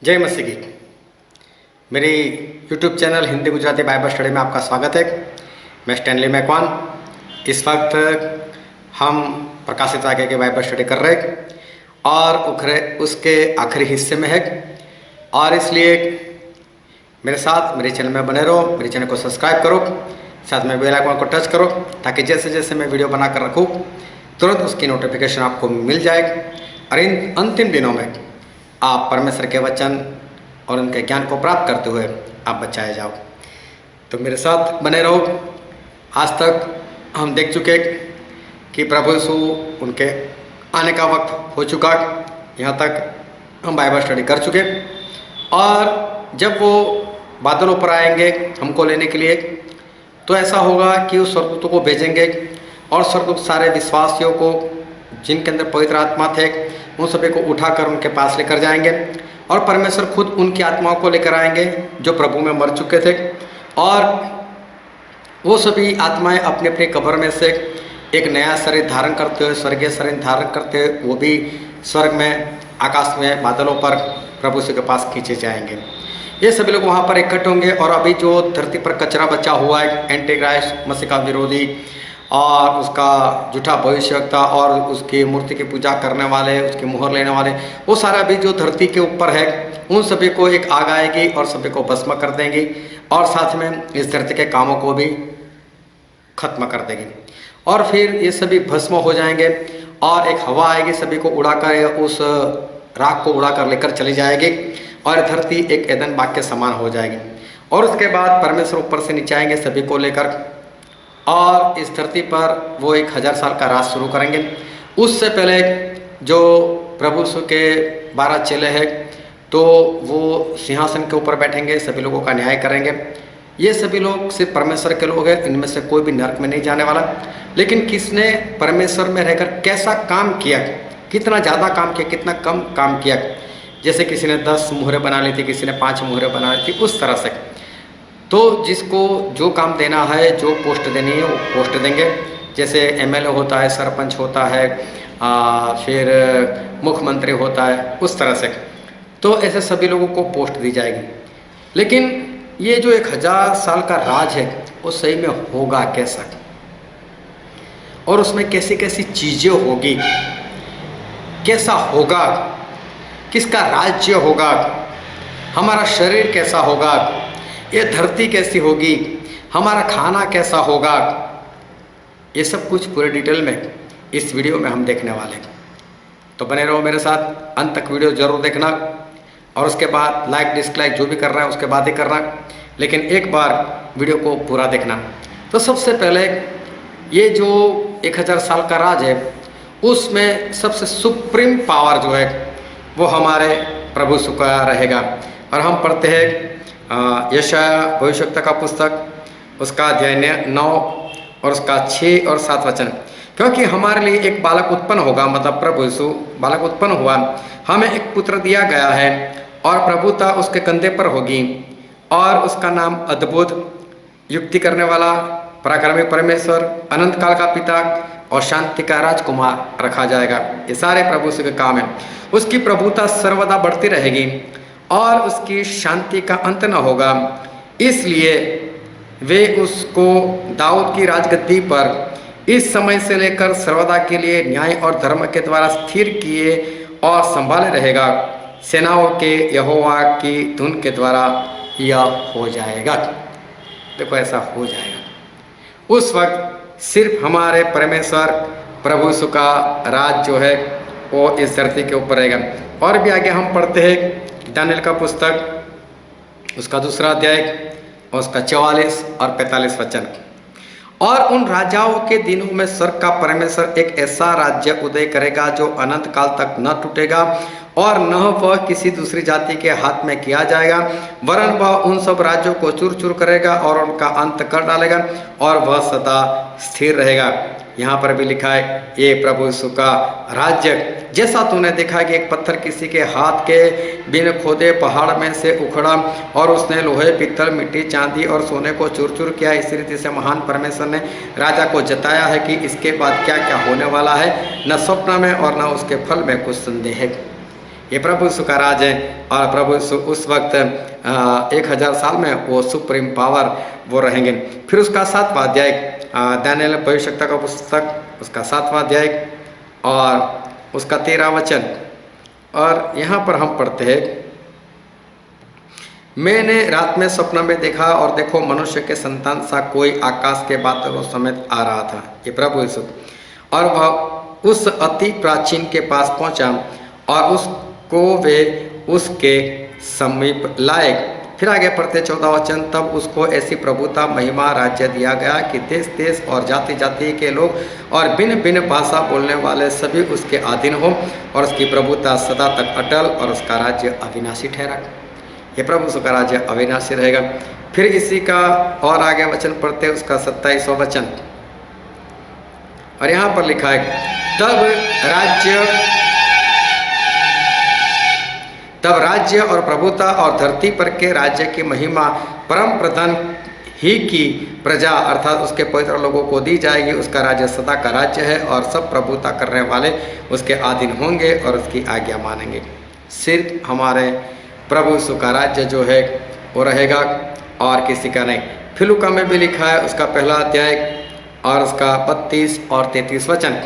जय मसीह की। मेरी YouTube channel Hindi Gujarati Bible study में आपका स्वागत है। मैं स्टैनली मैकवान। इस वक्त हम प्रकाशित वाक्य की बाइबल स्टडी कर रहे हैं और उसके आखिरी हिस्से में है, और इसलिए मेरे साथ मेरे चैनल में बने रहो। मेरे चैनल को सब्सक्राइब करो, साथ में बेल आइकन को टच करो, ताकि जैसे जैसे मैं वीडियो बना कर रखूँ तुरंत उसकी नोटिफिकेशन आपको मिल जाए और इन अंतिम दिनों में आप परमेश्वर के वचन और उनके ज्ञान को प्राप्त करते हुए आप बचाए जाओ। तो मेरे साथ बने रहो। आज तक हम देख चुके कि प्रभु यीशु उनके आने का वक्त हो चुका। यहाँ तक हम बाइबल स्टडी कर चुके, और जब वो बादलों पर आएंगे हमको लेने के लिए, तो ऐसा होगा कि उस स्वर्गदूतों को भेजेंगे और स्वर्गदूत सारे विश्वासियों को जिनके अंदर पवित्र आत्मा थे उन सभी को उठाकर उनके पास लेकर जाएंगे, और परमेश्वर खुद उनकी आत्माओं को लेकर आएंगे जो प्रभु में मर चुके थे, और वो सभी आत्माएं अपनी अपनी कब्र में से एक नया शरीर धारण करते हुए, स्वर्गीय शरीर धारण करते हुए, वो भी स्वर्ग में आकाश में बादलों पर प्रभु के पास खींचे जाएंगे। ये सभी लोग वहाँ पर इकट्ठे होंगे। और अभी जो धरती पर कचरा बचा हुआ है, एंटी क्राइस्ट, मसीह का विरोधी और उसका झूठा भविष्यवक्ता और उसकी मूर्ति की पूजा करने वाले, उसकी मुहर लेने वाले, वो सारा भी जो धरती के ऊपर है, उन सभी को एक आग आएगी और सभी को भस्म कर देंगी, और साथ में इस धरती के कामों को भी खत्म कर देगी। और फिर ये सभी भस्म हो जाएंगे और एक हवा आएगी, सभी को उड़ाकर, उस राख को उड़ाकर लेकर चली जाएगी, और धरती एक एदन बाग के समान हो जाएगी। और उसके बाद परमेश्वर ऊपर से नीचे आएंगे सभी को लेकर, और इस धरती पर वो 1000 साल का राज शुरू करेंगे। उससे पहले जो प्रभु यीशु के 12 चेले हैं, तो वो सिंहासन के ऊपर बैठेंगे, सभी लोगों का न्याय करेंगे। ये सभी लोग सिर्फ परमेश्वर के लोग हैं, इनमें से कोई भी नरक में नहीं जाने वाला। लेकिन किसने परमेश्वर में रहकर कैसा काम किया, कितना ज़्यादा काम किया, कितना कम काम किया, जैसे किसी ने 10 मुहरें बना ली थी, किसी ने 5 मुहरें बना ली थी, उस तरह से। तो जिसको जो काम देना है, जो पोस्ट देनी है, वो पोस्ट देंगे। जैसे MLA होता है, सरपंच होता है, फिर मुख्यमंत्री होता है, उस तरह से। तो ऐसे सभी लोगों को पोस्ट दी जाएगी। लेकिन ये जो 1000 साल का राज है, वो सही में होगा कैसा, और उसमें कैसी कैसी चीज़ें होगी, कैसा होगा, किसका राज्य होगा, हमारा शरीर कैसा होगा, ये धरती कैसी होगी, हमारा खाना कैसा होगा, ये सब कुछ पूरे डिटेल में इस वीडियो में हम देखने वाले हैं। तो बने रहो मेरे साथ, अंत तक वीडियो जरूर देखना, और उसके बाद लाइक डिसलाइक जो भी कर रहा है उसके बाद ही करना, लेकिन एक बार वीडियो को पूरा देखना। तो सबसे पहले ये जो 1000 साल का राज है, उसमें सबसे सुप्रीम पावर जो है वो हमारे प्रभु यीशु का रहेगा। और हम पढ़ते हैं यशाया भविष्यवक्ता का पुस्तक, उसका अध्याय 9 और उसका 6 और 7 वचन। क्योंकि हमारे लिए एक बालक उत्पन्न होगा, मतलब प्रभु यीशु बालक उत्पन्न हुआ, हमें एक पुत्र दिया गया है, और प्रभुता उसके कंधे पर होगी, और उसका नाम अद्भुत, युक्ति करने वाला, पराक्रमी परमेश्वर, अनंत काल का पिता और शांति का राजकुमार रखा जाएगा। ये सारे प्रभु यीशु के काम हैं। उसकी प्रभुता सर्वदा बढ़ती रहेगी और उसकी शांति का अंत न होगा। इसलिए वे उसको दाऊद की राजगद्दी पर इस समय से लेकर सर्वदा के लिए न्याय और धर्म के द्वारा स्थिर किए और संभाले रहेगा। सेनाओं के यहोवा की धुन के द्वारा यह हो जाएगा। देखो, ऐसा हो जाएगा। उस वक्त सिर्फ हमारे परमेश्वर प्रभु यीशु का राज जो है वो इस धरती के ऊपर रहेगा। और भी आगे हम पढ़ते हैं दानियेल का पुस्तक, उसका 2 अध्याय और उसका 44 और 45 वचन। और उन राजाओं के दिनों में स्वर्ग का परमेश्वर एक ऐसा राज्य उदय करेगा जो अनंत काल तक न टूटेगा, और न वह किसी दूसरी जाति के हाथ में किया जाएगा, वरन वह उन सब राज्यों को चूर चूर करेगा और उनका अंत कर डालेगा, और वह सदा स्थिर रहेगा। यहाँ पर भी लिखा है ये प्रभु यीशु का राज्य। जैसा तूने देखा कि एक पत्थर किसी के हाथ के बिन खोदे पहाड़ में से उखड़ा, और उसने लोहे, पीतल, मिट्टी, चांदी और सोने को चूर चूर किया, इसी रीति से महान परमेश्वर ने राजा को जताया है कि इसके बाद क्या क्या होने वाला है। न स्वप्न में और न उसके फल में कुछ संदेह है। ये प्रभु यीशु का राज है। और प्रभु यीशु उस वक्त 1000 साल में वो सुप्रीम पावर वो रहेंगे। फिर उसका 7वां अध्याय दानियेल भविष्यवक्ता का पुस्तक, उसका 7वां अध्याय और उसका 13वां वचन। और यहाँ पर हम पढ़ते हैं, मैंने रात में स्वप्न में देखा और देखो मनुष्य के संतान सा कोई आकाश के बादलों समेत आ रहा था, ये प्रभु यीशु, और वह उस अति प्राचीन के पास पहुंचा और उसको वे उसके समीप लाए। फिर आगे पढ़ते 14वां वचन, तब उसको ऐसी प्रभुता महिमा राज्य दिया गया कि देश देश और जाति जाति के लोग और भिन्न भिन्न भाषा बोलने वाले सभी उसके अधीन हो, और उसकी प्रभुता सदा तक अटल और उसका राज्य अविनाशी ठहरा। ये प्रभु उसका राज्य अविनाशी रहेगा। फिर इसी का और आगे वचन पढ़ते उसका 27वां वचन, और यहाँ पर लिखा है, तब राज्य और प्रभुता और धरती पर के राज्य की महिमा परम प्रधान ही की प्रजा अर्थात उसके पवित्र लोगों को दी जाएगी। उसका राज्य सदा का राज्य है और सब प्रभुता करने वाले उसके अधीन होंगे और उसकी आज्ञा मानेंगे। सिर्फ हमारे प्रभु यीशु का राज्य जो है वो रहेगा और किसी का नहीं। फिर लूका में भी लिखा है उसका 1 अध्याय और उसका 32 और 33 वचन,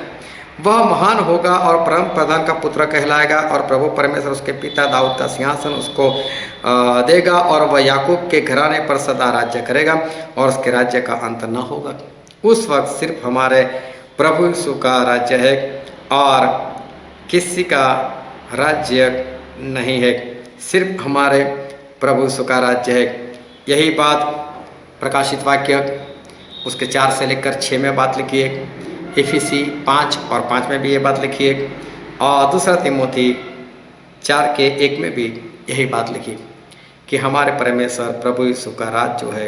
वह महान होगा और परम प्रधान का पुत्र कहलाएगा और प्रभु परमेश्वर उसके पिता दाऊद का सिंहासन उसको देगा और वह याकूब के घराने पर सदा राज्य करेगा और उसके राज्य का अंत न होगा। उस वक्त सिर्फ हमारे प्रभु यीशु का राज्य है और किसी का राज्य नहीं है, सिर्फ हमारे प्रभु यीशु का राज्य है। यही बात प्रकाशित वाक्य उसके 4 से लेकर 6 में बात लिखी है, इफिसी 5 और 5 में भी ये बात लिखी है, और 2 तीमोथी 4 के 1 में भी यही बात लिखी कि हमारे परमेश्वर प्रभु यीशु का राज जो है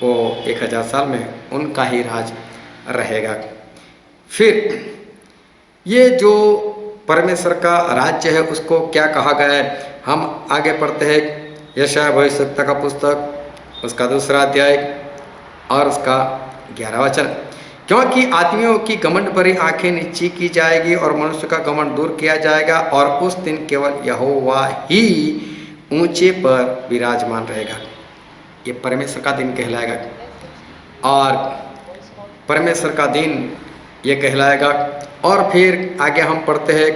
वो 1000 साल में उनका ही राज रहेगा। फिर ये जो परमेश्वर का राज्य है उसको क्या कहा गया है, हम आगे पढ़ते हैं यशायाह भविष्यवक्ता का पुस्तक उसका 2 अध्याय और उसका 11वां वचन, क्योंकि आदमियों की घमंड भरी आंखें नीची की जाएगी और मनुष्य का घमंड दूर किया जाएगा और उस दिन केवल यहोवा ही ऊंचे पर विराजमान रहेगा। ये परमेश्वर का दिन कहलाएगा और परमेश्वर का दिन ये कहलाएगा। और फिर आगे हम पढ़ते हैं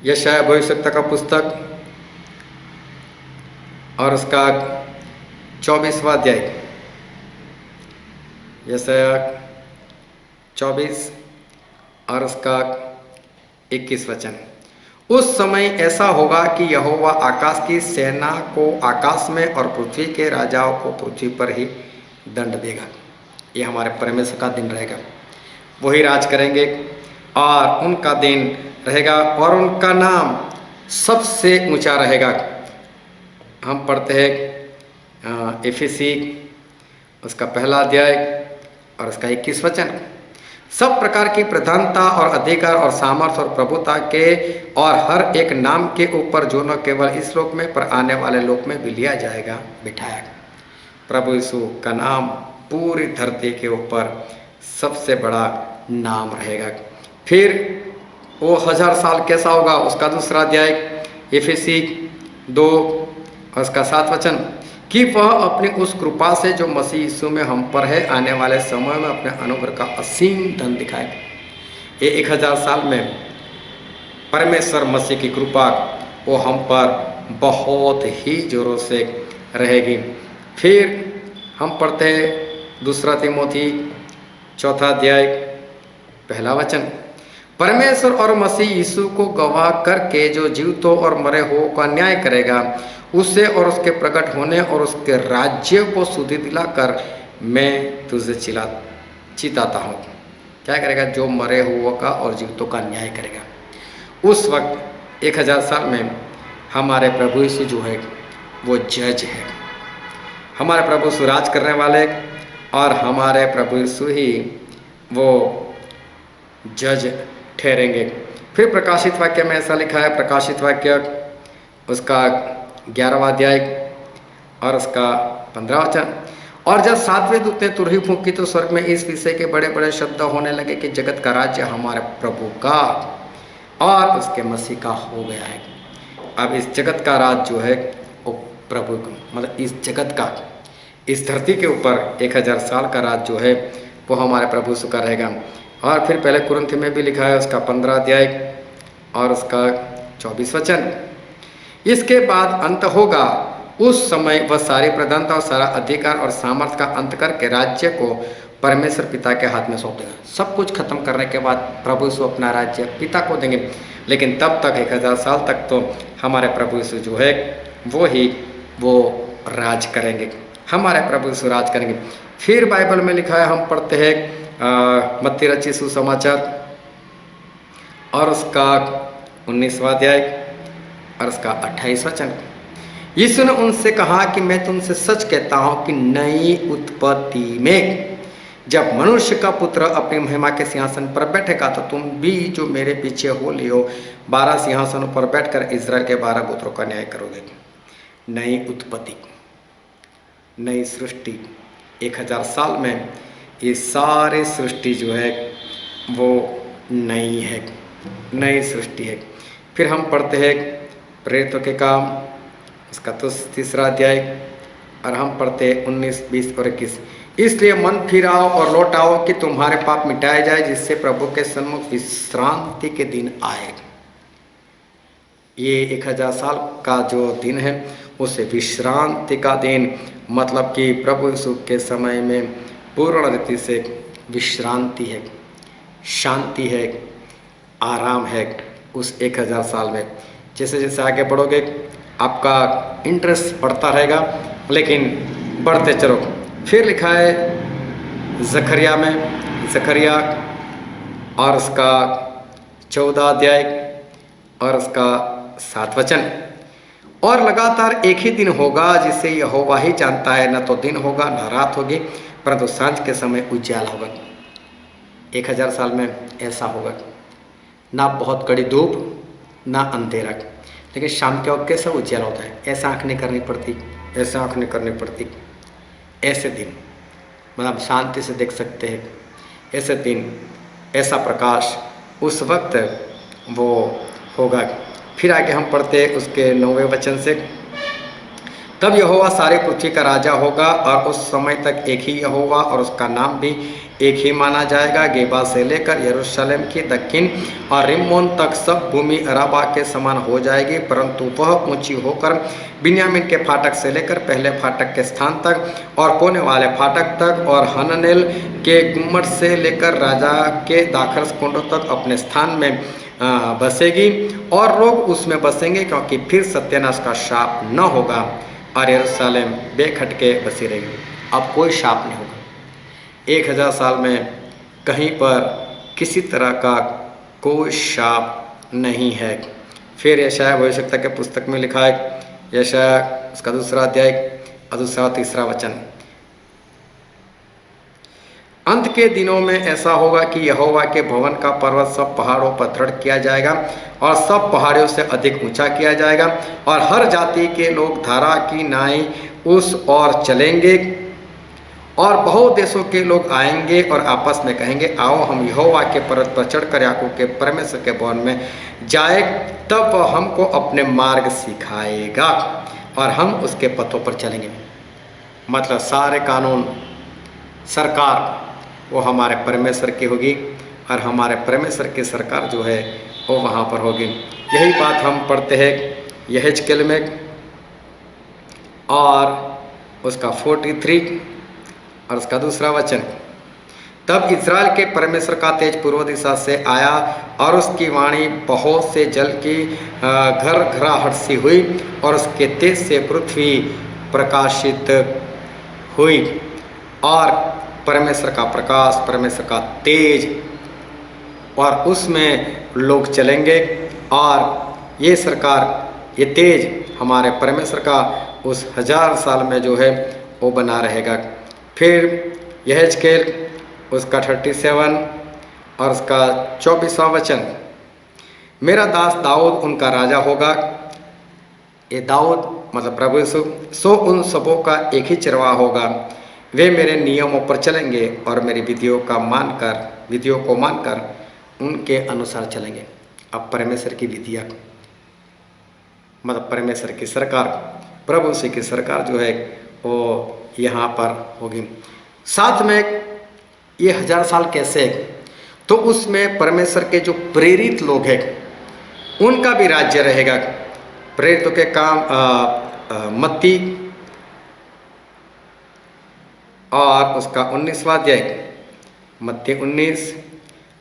यशायाह भविष्यवक्ता का पुस्तक और उसका 24वां अध्याय, यशायाह 24 और उसका 21 वचन, उस समय ऐसा होगा कि यहोवा आकाश की सेना को आकाश में और पृथ्वी के राजाओं को पृथ्वी पर ही दंड देगा। ये हमारे परमेश्वर का दिन रहेगा, वही राज करेंगे और उनका दिन रहेगा और उनका नाम सबसे ऊंचा रहेगा। हम पढ़ते हैं इफिसी उसका 1 अध्याय और उसका 21 वचन, सब प्रकार की प्रधानता और अधिकार और सामर्थ और प्रभुता के और हर एक नाम के ऊपर जो न केवल इस लोक में पर आने वाले लोक में भी लिया जाएगा बिठाया। प्रभु यीशु का नाम पूरी धरती के ऊपर सबसे बड़ा नाम रहेगा। फिर वो 1000 साल कैसा होगा, उसका 2 अध्याय इफिसी 2 और उसका 7 वचन, कि वह अपनी उस कृपा से जो मसीह यीशु में हम पर है आने वाले समय में अपने अनुग्रह का असीम धन दिखाएगा। ये 1000 साल में परमेश्वर मसीह की कृपा वो हम पर बहुत ही जोरों से रहेगी। फिर हम पढ़ते हैं 2 तीमोथी 4 अध्याय 1 वचन, परमेश्वर और मसीह यीशु को गवाह करके जो जीवितों और मरे हुओं का न्याय करेगा, उसे और उसके प्रकट होने और उसके राज्य को सुधि दिलाकर मैं तुझे चिताता हूँ। क्या करेगा? जो मरे हुओं का और जीवितों का न्याय करेगा। उस वक्त 1000 साल में हमारे प्रभु यीशु जो है वो जज है, हमारे प्रभु यीशु राज करने वाले और हमारे प्रभु यीशु ही वो जज ठहरेंगे। फिर प्रकाशित वाक्य में ऐसा लिखा है, प्रकाशित वाक्य उसका 11वां अध्याय और उसका 15वां वचन, और जब 7वें दूत ने तुरही फूंकी तो स्वर्ग में इस विषय के बड़े बड़े शब्द होने लगे कि जगत का राज्य हमारे प्रभु का और उसके मसीह का हो गया है। अब इस जगत का राज जो है वो प्रभु मतलब इस जगत का, इस धरती के ऊपर 1000 साल का राज जो है वो हमारे प्रभु यीशु का रहेगा। और फिर पहले कुरिन्थ में भी लिखा है उसका 15 अध्याय और उसका 24 वचन, इसके बाद अंत होगा, उस समय वह सारी प्रधानता और सारा अधिकार और सामर्थ्य का अंत करके राज्य को परमेश्वर पिता के हाथ में सौंप देगा। सब कुछ खत्म करने के बाद प्रभु यीशु अपना राज्य पिता को देंगे, लेकिन तब तक 1000 साल तक तो हमारे प्रभु यीशु जो है वो राज करेंगे, हमारे प्रभु यीशु राज करेंगे। फिर बाइबल में लिखा है, हम पढ़ते हैं मत्ती रचित सुसमाचार और उसका 19वां अध्याय और उसका 28 वचन, यीशु ने उनसे कहा कि मैं तुमसे सच कहता हूं कि नई उत्पत्ति में जब मनुष्य का पुत्र अपनी महिमा के सिंहासन पर बैठेगा तो तुम भी जो मेरे पीछे हो लियो 12 सिंहासनों पर बैठकर इस्राएल के 12 गोत्रों का न्याय करोगे। नई उत्पत्ति, नई सृष्टि, 1000 साल में ये सारे सृष्टि जो है वो नई है, नई सृष्टि है। फिर हम पढ़ते हैं प्रेरितों के काम उसका 3रा अध्याय और हम पढ़ते हैं 19, 20 और 21, इसलिए मन फिराओ और लौट आओ कि तुम्हारे पाप मिटाए जाए, जिससे प्रभु के सन्मुख विश्रांति के दिन आए। ये 1000 साल का जो दिन है उसे विश्रांति का दिन, मतलब कि प्रभु यीशु के समय में पूर्ण रीति से विश्रांति है, शांति है, आराम है उस 1000 साल में। जैसे जैसे आगे बढ़ोगे आपका इंटरेस्ट बढ़ता रहेगा, लेकिन बढ़ते चलो। फिर लिखा है जकरिया में, जकरिया और उसका 14 अध्याय और उसका 7 वचन, और लगातार एक ही दिन होगा जिसे यहोवा ही जानता है, न तो दिन होगा न रात होगी, परंतु सांझ के समय उज्याला होगा। 1000 साल में ऐसा होगा, ना बहुत कड़ी धूप ना अंधेरा, लेकिन शाम के वक्त कैसा उज्याला होता है, ऐसा आँख नहीं करनी पड़ती, ऐसा आँख नहीं करनी पड़ती। ऐसे दिन मतलब शांति से देख सकते हैं, ऐसे दिन, ऐसा प्रकाश उस वक्त वो होगा। फिर आगे हम पढ़ते हैं उसके 9वें वचन से, तब यहोवा सारे पृथ्वी का राजा होगा और उस समय तक एक ही यहोवा और उसका नाम भी एक ही माना जाएगा। गेबा से लेकर यरूशलेम की दक्षिण और रिम्मोन तक सब भूमि अराबा के समान हो जाएगी, परंतु वह ऊंची होकर बिन्यामीन के फाटक से लेकर पहले फाटक के स्थान तक और कोने वाले फाटक तक और हननेल के गुम्मट से लेकर राजा के दाखरस कुंडों तक अपने स्थान में बसेगी और लोग उसमें बसेंगे, क्योंकि फिर सत्यानाश का शाप न होगा और यरूशलेम बेखटके बसी रहेगी। अब कोई शाप नहीं होगा 1000 साल में, कहीं पर किसी तरह का कोई शाप नहीं है। फिर यशायाह भविष्यवक्ता के पुस्तक में लिखा है, यशायाह उसका 2रा अध्याय और 3रा वचन, अंत के दिनों में ऐसा होगा कि यहोवा के भवन का पर्वत सब पहाड़ों पर दृढ़ किया जाएगा और सब पहाड़ियों से अधिक ऊंचा किया जाएगा, और हर जाति के लोग धारा की नाई उस ओर चलेंगे, और बहुत देशों के लोग आएंगे और आपस में कहेंगे, आओ हम यहोवा के पर्वत पर चढ़कर याकूब के परमेश्वर के भवन में जाए, तब वह हमको अपने मार्ग सिखाएगा और हम उसके पथों पर चलेंगे। मतलब सारे कानून, सरकार वो हमारे परमेश्वर की होगी और हमारे परमेश्वर की सरकार जो है वो वहाँ पर होगी। यही बात हम पढ़ते हैं यहेजकेल में और उसका 43 और उसका 2रा वचन, तब इज़राइल के परमेश्वर का तेज पूर्व दिशा से आया और उसकी वाणी बहुत से जल की घर घराहट सी हुई और उसके तेज से पृथ्वी प्रकाशित हुई, और परमेश्वर का प्रकाश, परमेश्वर का तेज, और उसमें लोग चलेंगे और ये सरकार, ये तेज हमारे परमेश्वर का उस 1000 साल में जो है वो बना रहेगा। फिर यहेजकेल उसका 37 और उसका 24वां वचन, मेरा दास दाऊद उनका राजा होगा। ये दाऊद मतलब प्रभु यीशु, सो उन सबों का एक ही चरवाहा होगा, वे मेरे नियमों पर चलेंगे और मेरी विधियों को मानकर उनके अनुसार चलेंगे। अब परमेश्वर की विधियाँ, मतलब परमेश्वर की सरकार, प्रभु श्री की सरकार जो है वो यहाँ पर होगी। साथ में ये 1000 साल कैसे है, तो उसमें परमेश्वर के जो प्रेरित लोग हैं उनका भी राज्य रहेगा। प्रेरितों के काम मत्ती और उसका 19वां अध्याय, मत्ती 19,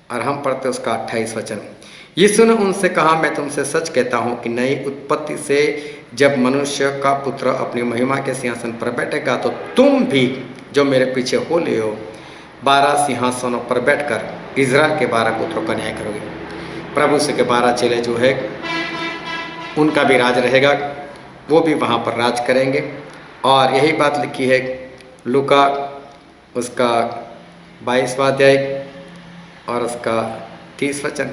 और हम पढ़ते उसका 28 वचन। यीशु ने उनसे कहा, मैं तुमसे सच कहता हूँ कि नई उत्पत्ति से जब मनुष्य का पुत्र अपनी महिमा के सिंहासन पर बैठेगा तो तुम भी जो मेरे पीछे हो ले हो 12 सिंहासनों पर बैठकर इज़राइल के 12 गोत्रों का न्याय करोगे। प्रभु से के 12 चेले जो है उनका भी राज रहेगा, वो भी वहाँ पर राज करेंगे। और यही बात लिखी है लूका उसका 22वां अध्याय और उसका 30 वचन।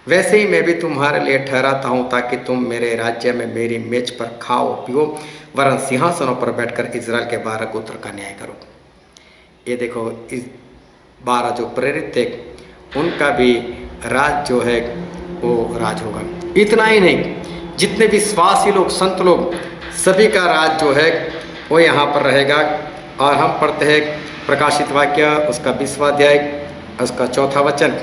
वैसे ही मैं भी तुम्हारे लिए ठहराता हूँ ताकि तुम मेरे राज्य में मेरी मेज पर खाओ पियो, वरन सिंहासनों पर बैठकर इज़राइल के 12 गोत्र का न्याय करो। ये देखो, इस 12 जो प्रेरित थे उनका भी राज जो है वो राज होगा। इतना ही नहीं, जितने विश्वासी लोग, संत लोग, सभी का राज जो है वो यहाँ पर रहेगा। और हम पढ़ते हैं प्रकाशित वाक्य उसका 20वां अध्याय उसका 4था वचन।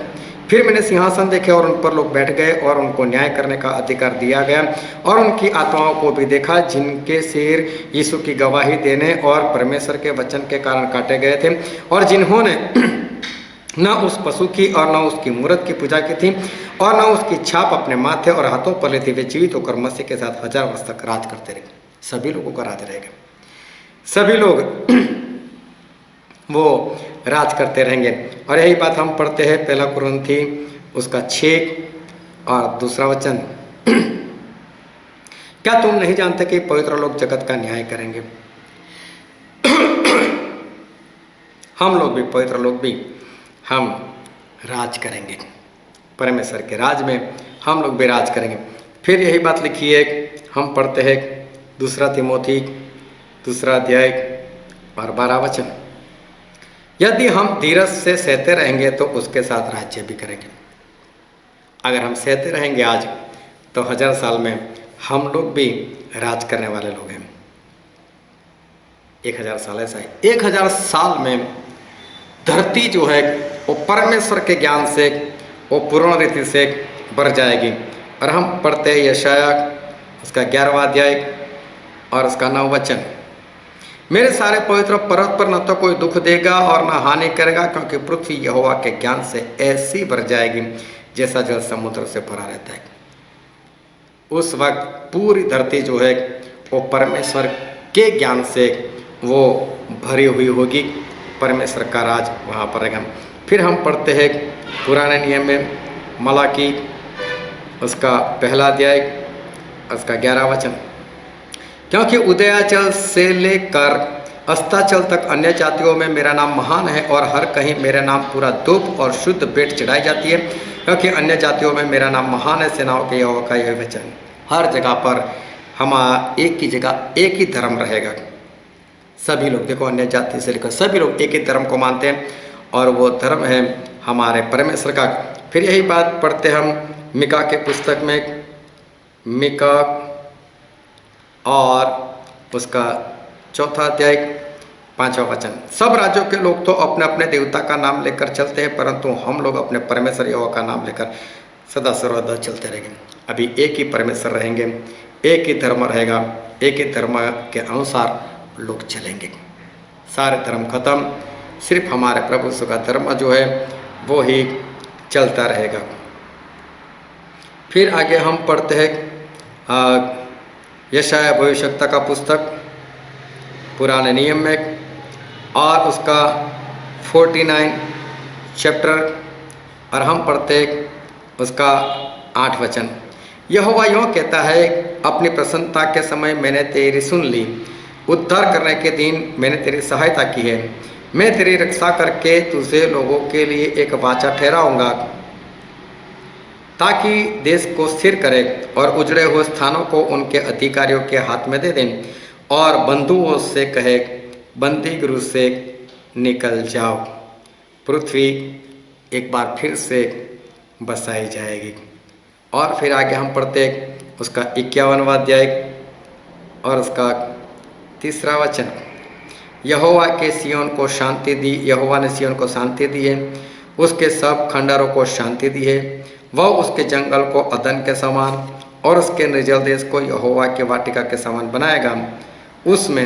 फिर मैंने सिंहासन देखे और उन पर लोग बैठ गए और उनको न्याय करने का अधिकार दिया गया, और उनकी आत्माओं को भी देखा जिनके सिर यीशु की गवाही देने और परमेश्वर के वचन के कारण काटे गए थे, और जिन्होंने न उस पशु की और न उसकी मूरत की पूजा की थी और न उसकी छाप अपने माथे और हाथों पर ली थी। वे जीवित होकर मसीह के साथ 1000 वर्ष तक राज करते रहे। सभी लोगों का राज रहेगा, सभी लोग वो राज करते रहेंगे। और यही बात हम पढ़ते हैं 1 कुरिन्थी उसका 6 और 2 वचन। क्या तुम नहीं जानते कि पवित्र लोग जगत का न्याय करेंगे? हम लोग भी, पवित्र लोग भी, हम राज करेंगे। परमेश्वर के राज में हम लोग भी राज करेंगे। फिर यही बात लिखी है, हम पढ़ते हैं 2 तिमोथी 2 अध्याय और 12 वचन। यदि हम धीरज से सहते रहेंगे तो उसके साथ राज्य भी करेंगे। अगर हम सहते रहेंगे आज, तो 1000 साल में हम लोग भी राज करने वाले लोग हैं। 1000 साल ऐसा है, 1000 साल में धरती जो है वो परमेश्वर के ज्ञान से, वो पूर्ण रीति से भर जाएगी। और हम पढ़ते हैं यशाया उसका 11वां अध्याय और उसका 9 वचन। मेरे सारे पवित्र पर्वत पर न तो कोई दुख देगा और न हानि करेगा, क्योंकि पृथ्वी यहोवा के ज्ञान से ऐसी भर जाएगी जैसा जल समुद्र से भरा रहता है। उस वक्त पूरी धरती जो है वो परमेश्वर के ज्ञान से वो भरी हुई होगी। परमेश्वर का राज वहाँ पर रहेगा। फिर हम पढ़ते हैं पुराने नियम में मलाकी उसका 1 अध्याय उसका 11 वचन। क्योंकि उदयाचल से लेकर अस्ताचल तक अन्य जातियों में मेरा नाम महान है, और हर कहीं मेरा नाम पूरा धूप और शुद्ध भेंट चढ़ाई जाती है, क्योंकि अन्य जातियों में मेरा नाम महान है। सेनाओं के यहोवा का यह वचन। हर जगह पर हमारा एक ही जगह एक ही धर्म रहेगा। सभी लोग, देखो, अन्य जाति से लेकर सभी लोग एक ही धर्म को मानते हैं, और वो धर्म है हमारे परमेश्वर का। फिर यही बात पढ़ते हम मीका के पुस्तक में, मीका और उसका 4 अध्याय 5वां वचन। सब राज्यों के लोग तो अपने अपने देवता का नाम लेकर चलते हैं, परंतु हम लोग अपने परमेश्वर यहोवा का नाम लेकर सदा सर्वदा चलते रहेंगे। अभी एक ही परमेश्वर रहेंगे, एक ही धर्म रहेगा, एक ही धर्म के अनुसार लोग चलेंगे। सारे धर्म खत्म, सिर्फ हमारे प्रभु यीशु का धर्म जो है वो ही चलता रहेगा। फिर आगे हम पढ़ते हैं यशाया भविष्यवक्ता का पुस्तक पुराने नियम में और उसका 49 चैप्टर, और हम पढ़ते उसका 8 वचन। यहोवा यूँ कहता है, अपनी प्रसन्नता के समय मैंने तेरी सुन ली, उद्धार करने के दिन मैंने तेरी सहायता की है। मैं तेरी रक्षा करके तुझे लोगों के लिए एक वाचा ठहराऊंगा, ताकि देश को स्थिर करे और उजड़े हुए स्थानों को उनके अधिकारियों के हाथ में दे दें, और बंधुओं से कहे, बंदी गृह से निकल जाओ। पृथ्वी एक बार फिर से बसाई जाएगी। और फिर आगे हम पढ़ते उसका 51वां अध्याय और उसका 3रा वचन। यहोवा के सिय्योन को शांति दी, यहोवा ने सिय्योन को शांति दी है, उसके सब खंडहरों को शांति दी है। वह उसके जंगल को अदन के समान और उसके निर्जल देश को यहोवा के वाटिका के समान बनाएगा। उसमें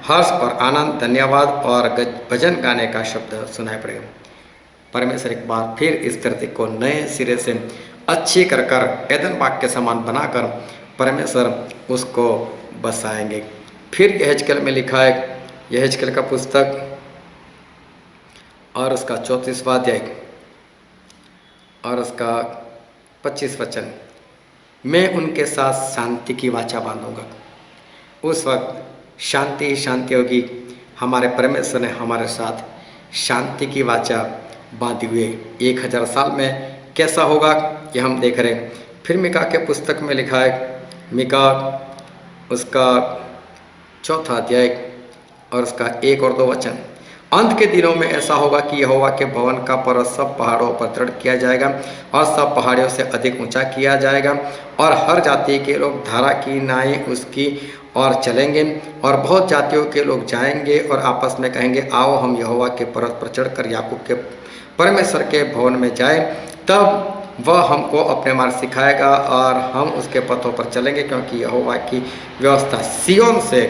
हर्ष और आनंद, धन्यवाद और भजन गाने का शब्द सुनाई पड़ेगा। परमेश्वर एक बार फिर इस धरती को नए सिरे से अच्छी कर कर एदन बाग के समान बनाकर परमेश्वर उसको बसाएंगे। फिर यहेजकेल में लिखा है, यहेजकेल का पुस्तक और उसका 34वां अध्याय और उसका 25 वचन। मैं उनके साथ शांति की वाचा बांधूंगा। उस वक्त शांति ही शांति होगी। हमारे परमेश्वर ने हमारे साथ शांति की वाचा बांधी हुए 1000 साल में कैसा होगा ये हम देख रहे हैं। फिर मीका के पुस्तक में लिखा है, मीका उसका 4वां अध्याय और उसका 1 और 2 वचन। अंत के दिनों में ऐसा होगा कि यहोवा के भवन का पर्वत सब पहाड़ों पर दृढ़ किया जाएगा और सब पहाड़ियों से अधिक ऊंचा किया जाएगा और हर जाति के लोग धारा की नाई उसकी और चलेंगे और बहुत जातियों के लोग जाएंगे और आपस में कहेंगे, आओ हम यहोवा के पर्वत पर चढ़कर याकूब के परमेश्वर के भवन में जाएं। तब वह हमको अपने मार्ग सिखाएगा और हम उसके पथों पर चलेंगे, क्योंकि यहोवा की व्यवस्था सिय्योन से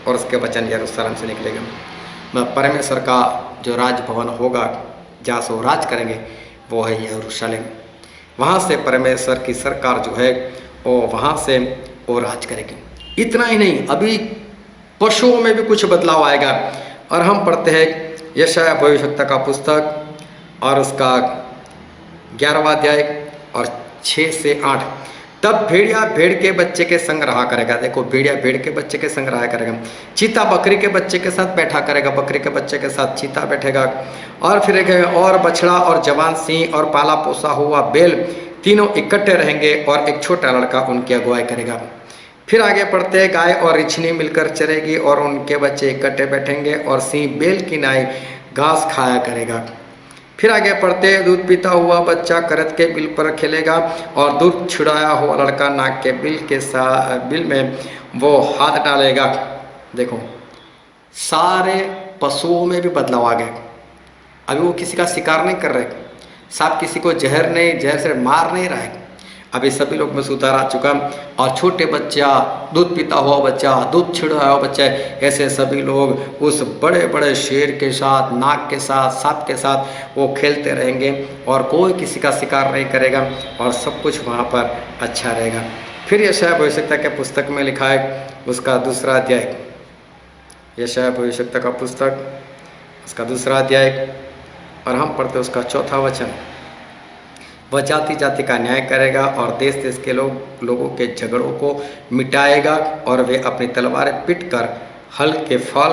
और उसके वचन यरूशलेम से निकलेगा। परमेश्वर का जो राजभवन होगा, जहाँ से वो राज करेंगे, वो है यरूशलेम। वहाँ से परमेश्वर की सरकार जो है वो वहाँ से वो राज करेगी। इतना ही नहीं, अभी पशुओं में भी कुछ बदलाव आएगा। और हम पढ़ते हैं यशायाह भविष्यवक्ता का पुस्तक और उसका 11वां अध्याय और 6 से 8। तब भेड़िया भेड़ के बच्चे के संग रहा करेगा। देखो, भेड़िया भेड़ के बच्चे के संग रहा करेगा। चीता बकरी के बच्चे के साथ बैठा करेगा, बकरी के बच्चे के साथ चीता बैठेगा। और फिर और बछड़ा और जवान सिंह और पाला पोसा हुआ बैल तीनों इकट्ठे रहेंगे और एक छोटा लड़का उनकी अगुवाई करेगा। फिर आगे पढ़ते हैं, गाय और रिछनी मिलकर चरेगी और उनके बच्चे इकट्ठे बैठेंगे और सिंह बैल की नाई घास खाया करेगा। फिर आगे पढ़ते हैं, दूध पीता हुआ बच्चा करत के बिल पर खेलेगा और दूध छुड़ाया हुआ लड़का नाक के बिल में वो हाथ डालेगा। देखो, सारे पशुओं में भी बदलाव आ गए। अभी वो किसी का शिकार नहीं कर रहे, सांप किसी को जहर से मार नहीं रहा है। अभी सभी लोग में सुधार आ चुका। और छोटे बच्चा, दूध पीता हुआ बच्चा, दूध छिड़ाया हुआ बच्चा, ऐसे सभी लोग उस बड़े बड़े शेर के साथ, नाग के साथ, सांप के साथ वो खेलते रहेंगे और कोई किसी का शिकार नहीं करेगा और सब कुछ वहाँ पर अच्छा रहेगा। फिर यशायाह भविष्यवक्ता के पुस्तक में लिखा है, उसका 2रा अध्याय, यशायाह भविष्यवक्ता का पुस्तक उसका 2रा अध्याय और हम पढ़ते उसका 4वां वचन। वह जाति जाति का न्याय करेगा और देश देश के लोगों के झगड़ों को मिटाएगा और वे अपनी तलवारें पीट कर हल के फल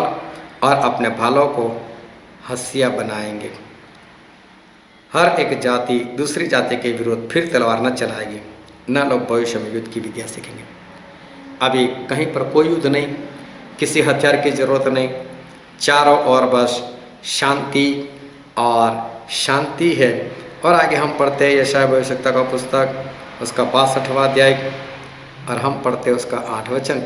और अपने भालों को हंसिया बनाएंगे। हर एक जाति दूसरी जाति के विरुद्ध फिर तलवार न चलाएगी, न लोग भविष्य में युद्ध की विद्या सीखेंगे। अभी कहीं पर कोई युद्ध नहीं, किसी हथियार की जरूरत नहीं, चारों ओर बस शांति और शांति है। और आगे हम पढ़ते हैं यशायाह भविष्यवक्ता का पुस्तक उसका 62वां अध्याय और हम पढ़ते हैं उसका 8 वचन।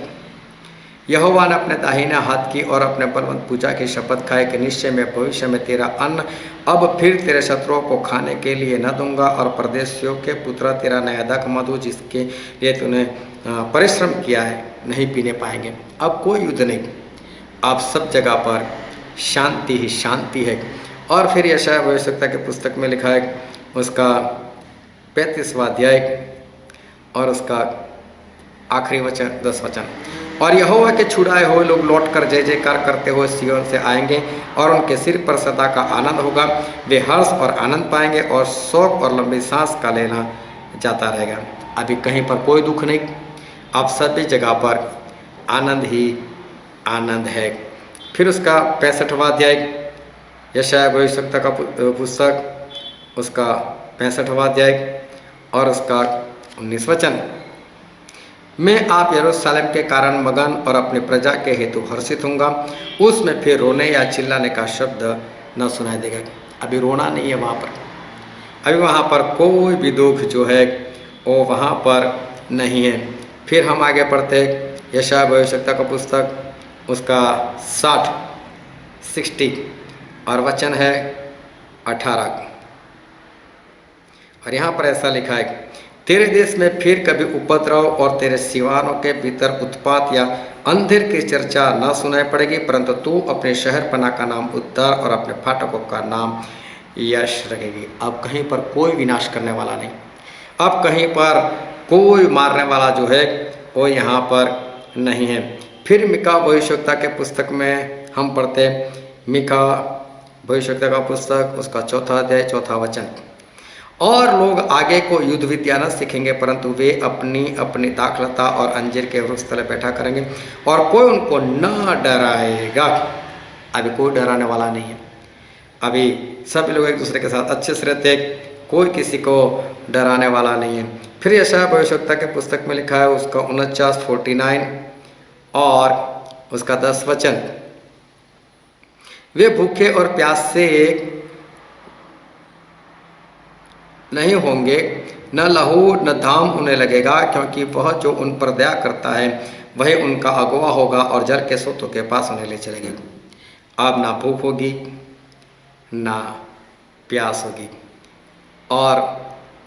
यहोवा ने अपने दाहिने हाथ की और अपने बलवंत पूजा की शपथ खाई कि निश्चय में भविष्य में तेरा अन्न अब फिर तेरे शत्रुओं को खाने के लिए न दूंगा और परदेशियों के पुत्र तेरा नया मधु जिसके लिए तूने परिश्रम किया है नहीं पीने पाएंगे। अब कोई युद्ध नहीं, अब सब जगह पर शांति ही शांति है। और फिर यशायाह भविष्यवक्ता के पुस्तक में लिखा है उसका 35वां अध्याय और उसका आखिरी वचन 10 वचन। और यहोवा के छुड़ाए हुए लोग लौटकर जय जयकार करते हुए सिय्योन से आएंगे और उनके सिर पर सदा का आनंद होगा। वे हर्ष और आनंद पाएंगे और शोक और लंबी सांस का लेना जाता रहेगा। अभी कहीं पर कोई दुख नहीं, अब सभी जगह पर आनंद ही आनंद है। फिर उसका 65वां अध्याय यशायाह भविष्यवक्ता का पुस्तक उसका 65वां अध्याय और उसका 19 वचन। मैं आप यरूशलेम के कारण मगन और अपनी प्रजा के हेतु हर्षित होऊंगा। उसमें फिर रोने या चिल्लाने का शब्द न सुनाई देगा। अभी रोना नहीं है वहाँ पर, अभी वहाँ पर कोई भी दुख जो है वो वहाँ पर नहीं है। फिर हम आगे पढ़ते हैं यशायाह भविष्यवक्ता का पुस्तक, उसका 60 और वचन है 18। और यहाँ पर ऐसा लिखा है, तेरे देश में फिर कभी उपद्रव और तेरे सिवानों के भीतर उत्पात या अंधेर की चर्चा न सुनाई पड़ेगी, परंतु तू अपने शहर पना का नाम उद्धार और अपने फाटकों का नाम यश रखेगी। अब कहीं पर कोई विनाश करने वाला नहीं, अब कहीं पर कोई मारने वाला जो है वो यहाँ पर नहीं है। फिर मीका भविष्यवक्ता के पुस्तक में हम पढ़ते हैं, मीका भविष्यवक्ता का पुस्तक, उसका 4 अध्याय 4 वचन, और लोग आगे को युद्ध विद्या न सीखेंगे, परंतु वे अपनी अपनी दाखलता और अंजीर के वृक्ष तले बैठा करेंगे और कोई उनको न डराएगा। अभी कोई डराने वाला नहीं है, अभी सभी लोग एक दूसरे के साथ अच्छे से रहते, कोई किसी को डराने वाला नहीं है। फिर यशायाह भविष्यवक्ता के पुस्तक में लिखा है, उसका 49 और उसका 10 वचन, वे भूखे और प्यास से नहीं होंगे, न लहू न धाम उन्हें लगेगा, क्योंकि वह जो उन पर दया करता है वही उनका अगुआ होगा और जल के सोतों के पास उन्हें ले चलेगा। अब ना भूख होगी ना प्यास होगी। और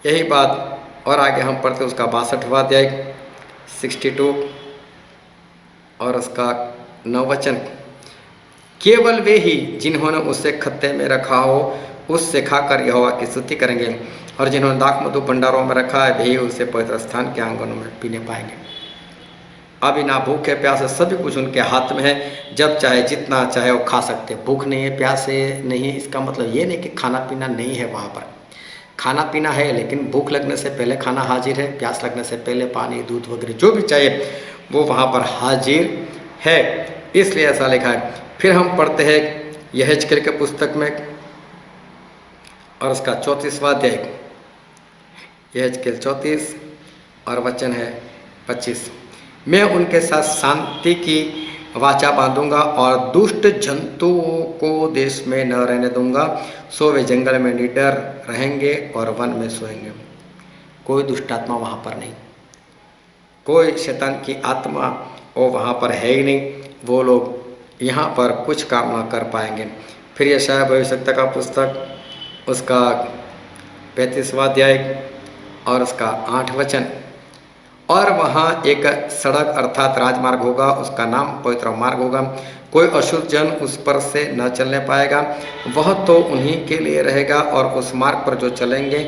यही बात और आगे हम पढ़ते उसका 62वां अध्याय 62 और उसका 9 वचन, केवल वे ही जिन्होंने उसे खत्ते में रखा हो उससे खाकर यहोवा की स्तुति करेंगे, और जिन्होंने दाख मधु भंडारों में रखा है वे ही उसे पवित्र स्थान के आंगनों में पीने पाएंगे। अभी ना भूखे प्यासे, सभी कुछ उनके हाथ में है, जब चाहे जितना चाहे वो खा सकते। भूख नहीं है, प्यासे नहीं है, इसका मतलब ये नहीं कि खाना पीना नहीं है, वहाँ पर खाना पीना है, लेकिन भूख लगने से पहले खाना हाजिर है, प्यास लगने से पहले पानी दूध वगैरह जो भी चाहिए वो वहाँ पर हाजिर है, इसलिए ऐसा लिखा है। फिर हम पढ़ते हैं यहेजकेल के पुस्तक में और उसका 34वां अध्याय, यहेजकेल 34 और वचन है 25, मैं उनके साथ शांति की वाचा बांधूंगा और दुष्ट जंतुओं को देश में न रहने दूंगा, सो वे जंगल में निडर रहेंगे और वन में सोएंगे। कोई दुष्ट आत्मा वहाँ पर नहीं, कोई शैतान की आत्मा वो वहाँ पर है ही नहीं, वो लोग यहाँ पर कुछ काम ना कर पाएंगे। फिर यशायाह भविष्यवक्ता का पुस्तक, उसका 35वां अध्याय और उसका 8 वचन, और वहाँ एक सड़क अर्थात राजमार्ग होगा, उसका नाम पवित्र मार्ग होगा, कोई अशुद्ध जन उस पर से न चलने पाएगा, वह तो उन्हीं के लिए रहेगा, और उस मार्ग पर जो चलेंगे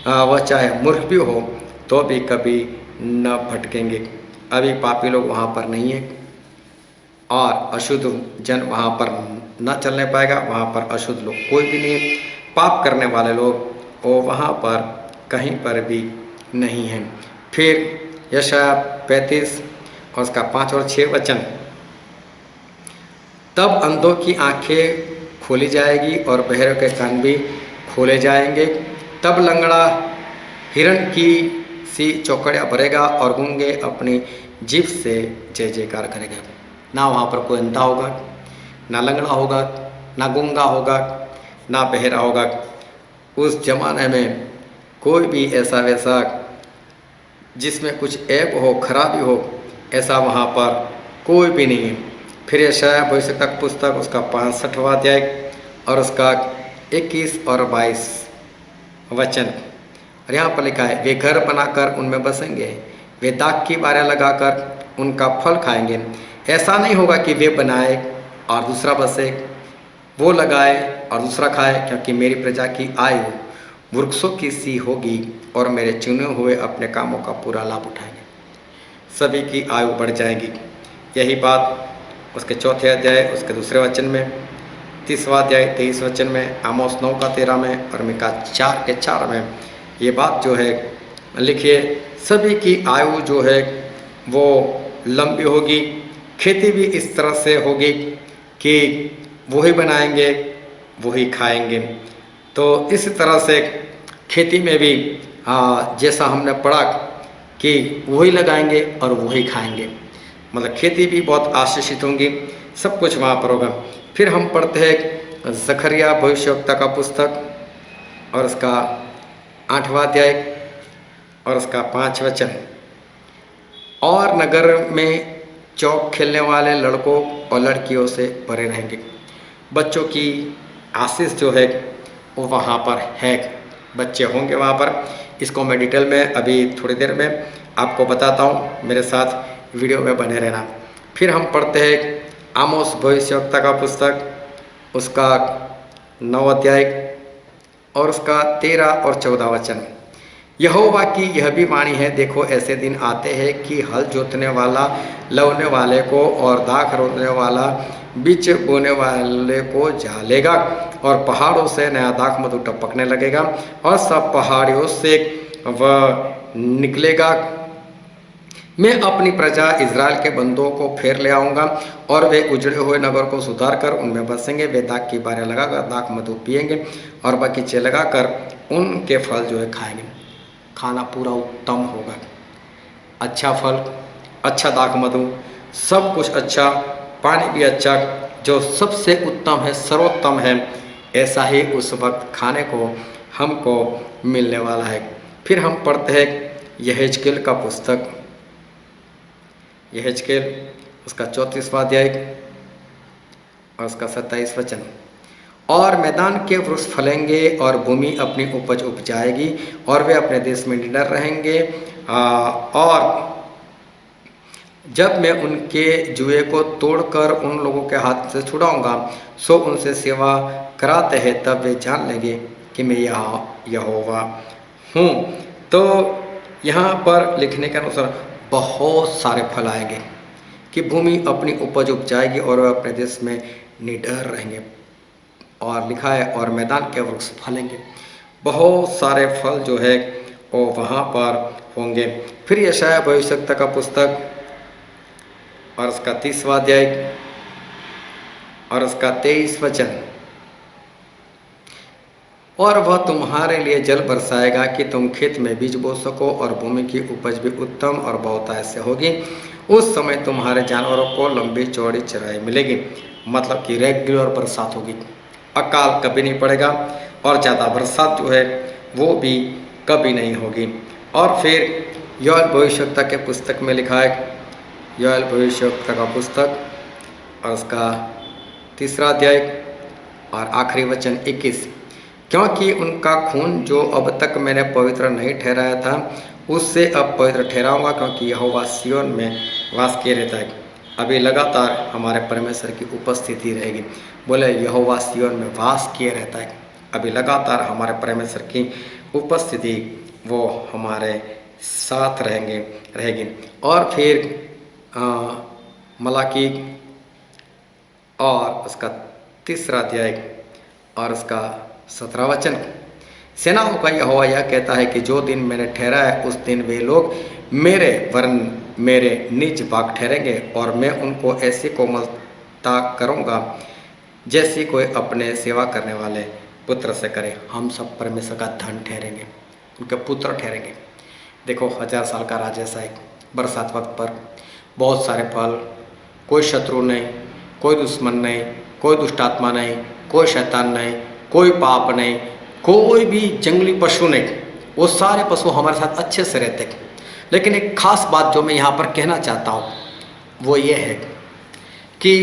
वह चाहे मूर्ख भी हो तो भी कभी न भटकेंगे। अभी पापी लोग वहाँ पर नहीं है और अशुद्ध जन वहाँ पर न चलने पाएगा, वहाँ पर अशुद्ध लोग कोई भी नहीं है, पाप करने वाले लोग वो वहाँ पर कहीं पर भी नहीं हैं। फिर यशायाह 35 और उसका 5 और 6 वचन, तब अंधों की आंखें खोली जाएगी और बहरों के कान भी खोले जाएंगे, तब लंगड़ा हिरण की सी चौकड़ियाँ भरेगा और गूंगे अपनी जीभ से जय जयकार करेगा। ना वहाँ पर कोई अंधा होगा, ना लंगड़ा होगा, ना गूंगा होगा, ना बहरा होगा। उस जमाने में कोई भी ऐसा वैसा जिसमें कुछ ऐप हो, खराबी हो, ऐसा वहाँ पर कोई भी नहीं है। फिर यशायाह भविष्यवक्ता की पुस्तक, उसका 65वां अध्याय और उसका 21 और 22 वचन, और यहाँ पर लिखा है, वे घर बनाकर उनमें बसेंगे, वे दाख की बारियां लगाकर उनका फल खाएंगे। ऐसा नहीं होगा कि वे बनाए और दूसरा बसे, वो लगाए और दूसरा खाए, क्योंकि मेरी प्रजा की आयु वृक्षों की सी होगी और मेरे चुने हुए अपने कामों का पूरा लाभ उठाएंगे। सभी की आयु बढ़ जाएगी। यही बात उसके 4 अध्याय उसके 2 वचन में, 30वां अध्याय 23 वचन में, आमोस 9 का 13 में और मीका 4 के 4 में ये बात जो है लिखिए। सभी की आयु जो है वो लंबी होगी। खेती भी इस तरह से होगी कि वही बनाएंगे वही खाएंगे। तो इस तरह से खेती में भी जैसा हमने पढ़ा कि वही लगाएंगे और वही खाएंगे, मतलब खेती भी बहुत आशीषित होंगी, सब कुछ वहाँ पर होगा। फिर हम पढ़ते हैं जकरिया भविष्यवक्ता का पुस्तक और उसका 8वां अध्याय और उसका 5 वचन, और नगर में चौक खेलने वाले लड़कों और लड़कियों से भरे रहेंगे। बच्चों की आशीष जो है वो वहाँ पर है, बच्चे होंगे वहाँ पर। इसको मैं डिटेल में अभी थोड़ी देर में आपको बताता हूँ, मेरे साथ वीडियो में बने रहना। फिर हम पढ़ते हैं आमोस भविष्यवक्ता का पुस्तक, उसका 9 अध्याय और उसका 13 और 14 वचन। यहोवा की यह भी वाणी है, देखो ऐसे दिन आते हैं कि हल जोतने वाला लवने वाले को और दाख रोपने वाला बीज बोने वाले को झालेगा, और पहाड़ों से नया दाख मधु टपकने लगेगा, और सब पहाड़ियों से वह निकलेगा। मैं अपनी प्रजा इज़राइल के बंदों को फेर ले आऊँगा, और वे उजड़े हुए नगर को सुधार कर उनमें बसेंगे। वे दाख की बारें लगाकर दाख मधु पिएंगे, और बगीचे लगाकर उनके फल जो है खाएंगे। खाना पूरा उत्तम होगा, अच्छा फल, अच्छा दाख मधु, सब कुछ अच्छा, पानी भी अच्छा, जो सबसे उत्तम है, सर्वोत्तम है, ऐसा ही उस वक्त खाने को हमको मिलने वाला है। फिर हम पढ़ते हैं यहेजकेल का पुस्तक, यहेजकेल उसका 34वां अध्याय और उसका 27 वचन। और मैदान के वृक्ष फलेंगे और भूमि अपनी उपज उपजाएगी, और वे अपने देश में निडर रहेंगे। और जब मैं उनके जुए को तोड़कर उन लोगों के हाथ से छुड़ाऊंगा, सो उनसे सेवा कराते हैं, तब वे जान लेंगे कि मैं यहोवा हूँ। तो यहाँ पर लिखने के अनुसार बहुत सारे फल आएंगे कि भूमि अपनी उपज उपजाएगी और वे अपने देश में निडर रहेंगे। और लिखा है और मैदान के वृक्ष फलेंगे, बहुत सारे फल जो है वो वहाँ पर होंगे। फिर यशायाह भविष्यवक्ता का पुस्तक और उसका 30वां अध्याय और उसका 23 वचन। और वह तुम्हारे लिए जल बरसाएगा कि तुम खेत में बीज बो सको, और भूमि की उपज भी उत्तम और बहुतायत से होगी। उस समय तुम्हारे जानवरों को लंबी चौड़ी चराई मिलेगी, मतलब कि रेगुलर बरसात होगी, अकाल कभी नहीं पड़ेगा, और ज़्यादा बरसात जो है वो भी कभी नहीं होगी। और फिर योएल भविष्यवक्ता के पुस्तक में लिखा है, योएल भविष्यवक्ता का पुस्तक और उसका 3रा अध्याय और आखिरी वचन 21। क्योंकि उनका खून जो अब तक मैंने पवित्र नहीं ठहराया था, उससे अब पवित्र ठहराऊंगा, क्योंकि यहोवा सिय्योन में वास किए रहता है। अभी लगातार हमारे परमेश्वर की उपस्थिति रहेगी। बोले यहोवा सिय्योन में वास किए रहता है, अभी लगातार हमारे परमेश्वर की उपस्थिति वो हमारे साथ रहेगी। और फिर मलाकी और उसका 3रा अध्याय और उसका 17 वचन। सेनाओं का यहोवा यह कहता है कि जो दिन मैंने ठहरा है, उस दिन वे लोग मेरे वरन मेरे निज भाग ठहरेंगे, और मैं उनको ऐसी कोमलता करूँगा जैसी कोई अपने सेवा करने वाले पुत्र से करे। हम सब परमेश्वर का धन ठहरेंगे, उनके पुत्र ठहरेंगे। देखो 1000 साल का राज ऐसा है, बरसात वक्त पर बहुत सारे फल, कोई शत्रु नहीं, कोई दुश्मन नहीं, कोई दुष्टात्मा नहीं, कोई शैतान नहीं, कोई पाप नहीं, कोई भी जंगली पशु नहीं, वो सारे पशु हमारे साथ अच्छे से रहते। लेकिन एक खास बात जो मैं यहाँ पर कहना चाहता हूँ वो ये है कि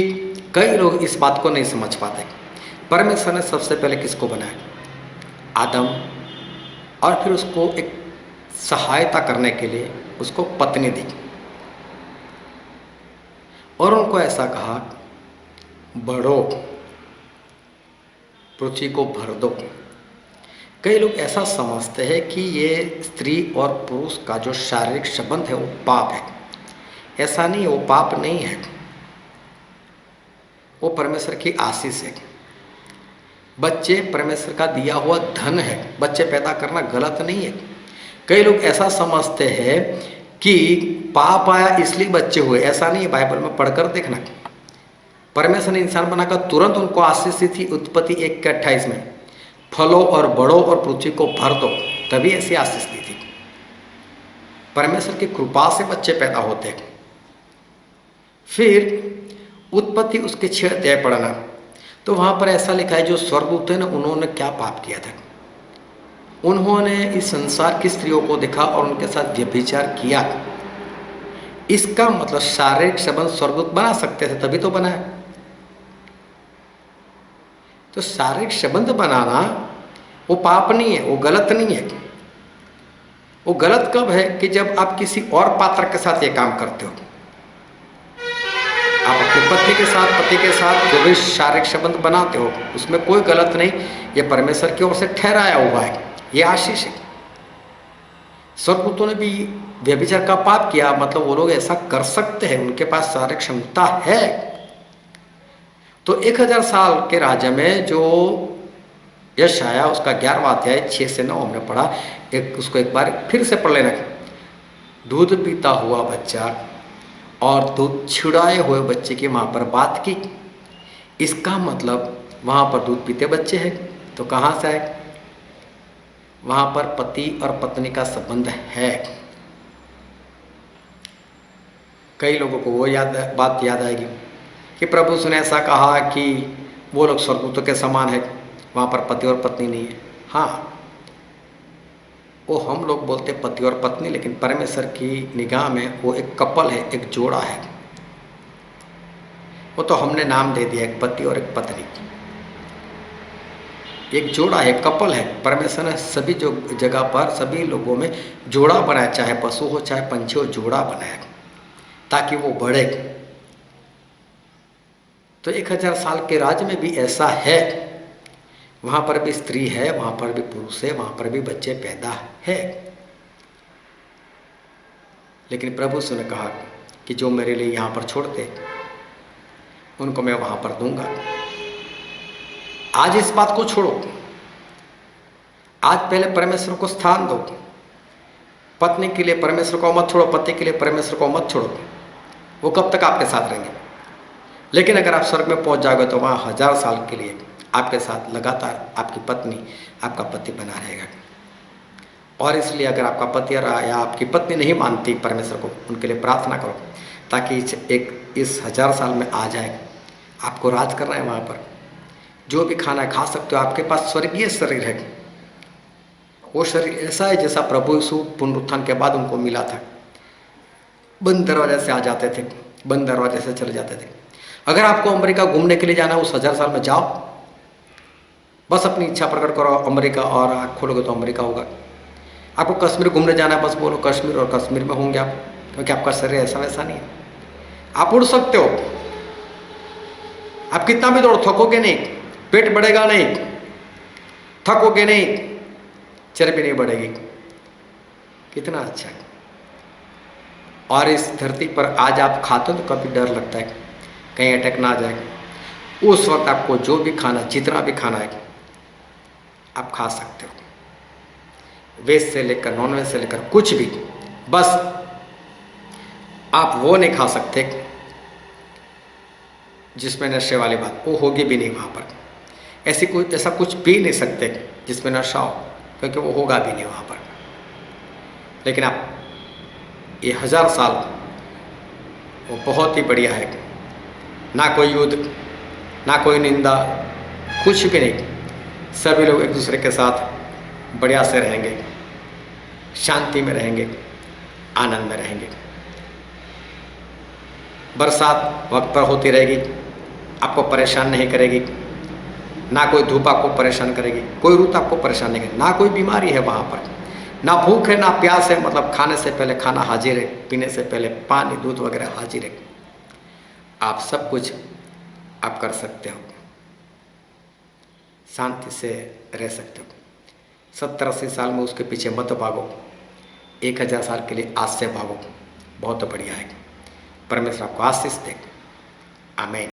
कई लोग इस बात को नहीं समझ पाते। परमेश्वर ने सबसे पहले किसको बनाया? आदम, और फिर उसको एक सहायता करने के लिए उसको पत्नी दी, और उनको ऐसा कहा बढ़ो, पृथ्वी को भर दो। कई लोग ऐसा समझते हैं कि ये स्त्री और पुरुष का जो शारीरिक संबंध है वो पाप है। ऐसा नहीं है, वो पाप नहीं है, वो परमेश्वर की आशीष है। बच्चे परमेश्वर का दिया हुआ धन है, बच्चे पैदा करना गलत नहीं है। कई लोग ऐसा समझते हैं कि पाप आया इसलिए बच्चे हुए, ऐसा नहीं है। बाइबल में पढ़कर देखना, परमेश्वर ने इंसान बनाकर तुरंत उनको आशीष दी थी। उत्पत्ति 1:28 में फलो और बढ़ो और पृथ्वी को भर दो, तभी ऐसी आशीष दी थी। परमेश्वर की कृपा से बच्चे पैदा होते हैं। फिर उत्पत्ति उसके 6 अध्याय पढ़ना, तो वहाँ पर ऐसा लिखा है जो स्वर्गदूत है ना, उन्होंने क्या पाप किया था। उन्होंने इस संसार की स्त्रियों को देखा और उनके साथ व्यभिचार किया। इसका मतलब शारीरिक संबंध स्वर्गदूत बना सकते थे, तभी तो बनाया। तो शारीरिक संबंध बनाना वो पाप नहीं है, वो गलत नहीं है। वो गलत कब है कि जब आप किसी और पात्र के साथ ये काम करते हो। आप अपनी पत्नी के साथ, पति के साथ जो भी शारीरिक संबंध बनाते हो उसमें कोई गलत नहीं, ये परमेश्वर की ओर से ठहराया हुआ है, ये आशीष है। स्वर्गदूतों ने भी व्यभिचार का पाप किया, मतलब वो लोग ऐसा कर सकते हैं, उनके पास शारीरिक क्षमता है। तो 1000 साल के राज्य में जो यश आया उसका 11वां अध्याय 6 से 9 हमने पढ़ा, उसको एक बार फिर से पढ़ लेना। दूध पीता हुआ बच्चा और दूध छुड़ाए हुए बच्चे की वहाँ पर बात की। इसका मतलब वहाँ पर दूध पीते बच्चे हैं, तो कहाँ से है? वहाँ पर पति और पत्नी का संबंध है। कई लोगों को वो बात याद आएगी कि प्रभु ने ऐसा कहा कि वो लोग स्वर्गदूतों के समान है, वहाँ पर पति और पत्नी नहीं है। हाँ, वो हम लोग बोलते पति और पत्नी, लेकिन परमेश्वर की निगाह में वो एक कपल है, एक जोड़ा है। वो तो हमने नाम दे दिया, एक पति और एक पत्नी, एक जोड़ा है, कपल है। परमेश्वर ने सभी जो जगह पर सभी लोगों में जोड़ा बनाया, चाहे पशु हो चाहे पंछी हो, जोड़ा बनाया ताकि वो बढ़े। तो 1000 साल के राज्य में भी ऐसा है, वहाँ पर भी स्त्री है, वहाँ पर भी पुरुष है, वहाँ पर भी बच्चे पैदा है। लेकिन प्रभु ने कहा कि जो मेरे लिए यहाँ पर छोड़ते उनको मैं वहाँ पर दूंगा। आज इस बात को छोड़ो, आज पहले परमेश्वर को स्थान दो। पत्नी के लिए परमेश्वर को मत छोड़ो, पति के लिए परमेश्वर को मत छोड़ो। वो कब तक आपके साथ रहेंगे? लेकिन अगर आप स्वर्ग में पहुंच जाओगे तो वहाँ 1000 साल के लिए आपके साथ लगातार आपकी पत्नी आपका पति बना रहेगा। और इसलिए अगर आपका पति या आपकी पत्नी नहीं मानती परमेश्वर को, उनके लिए प्रार्थना करो ताकि इस 1000 साल में आ जाए। आपको राज करना है वहाँ पर, जो भी खाना खा सकते हो। आपके पास स्वर्गीय शरीर है, वो शरीर ऐसा है जैसा प्रभु यीशु पुनरुत्थान के बाद उनको मिला था। बंद दरवाजे से आ जाते थे, बंद दरवाजे से चले जाते थे। अगर आपको अमेरिका घूमने के लिए जाना है उस 1000 साल में जाओ, बस अपनी इच्छा प्रकट करो अमेरिका, और आँख खोलोगे तो अमेरिका होगा। आपको कश्मीर घूमने जाना है, बस बोलो कश्मीर, और कश्मीर में होंगे आप, क्योंकि आपका शरीर ऐसा वैसा नहीं है। आप उड़ सकते हो, आप कितना भी दौड़ो थकोगे नहीं, पेट बढ़ेगा नहीं, थकोगे नहीं, चर्बी नहीं बढ़ेगी। कितना अच्छा है। और इस धरती पर आज आप खाते हो तो कभी डर लगता है कहीं अटैक ना आ जाए। उस वक्त आपको जो भी खाना, जितना भी खाना है आप खा सकते हो, वेज से लेकर नॉन वेज से लेकर कुछ भी। बस आप वो नहीं खा सकते जिसमें नशे वाली बात, वो होगी भी नहीं वहाँ पर। ऐसा कुछ पी नहीं सकते जिसमें नशा हो, क्योंकि वो होगा भी नहीं वहाँ पर। लेकिन आप ये 1000 साल वो बहुत ही बढ़िया है। ना कोई युद्ध, ना कोई निंदा, कुछ भी नहीं। सभी लोग एक दूसरे के साथ बढ़िया से रहेंगे, शांति में रहेंगे, आनंद में रहेंगे। बरसात वक्त पर होती रहेगी, आपको परेशान नहीं करेगी। ना कोई धूप आपको परेशान करेगी, कोई रुत आपको परेशान नहीं करेगी। ना कोई बीमारी है वहाँ पर, ना भूख है ना प्यास है, मतलब खाने से पहले खाना हाजिर है, पीने से पहले पानी दूध वगैरह हाजिर है। आप सब कुछ आप कर सकते हो, शांति से रह सकते हो। 70-80 साल में उसके पीछे मत भागो, 1000 साल के लिए आज से भागो। बहुत बढ़िया है। परमेश्वर आपको आशीष दे। आमीन।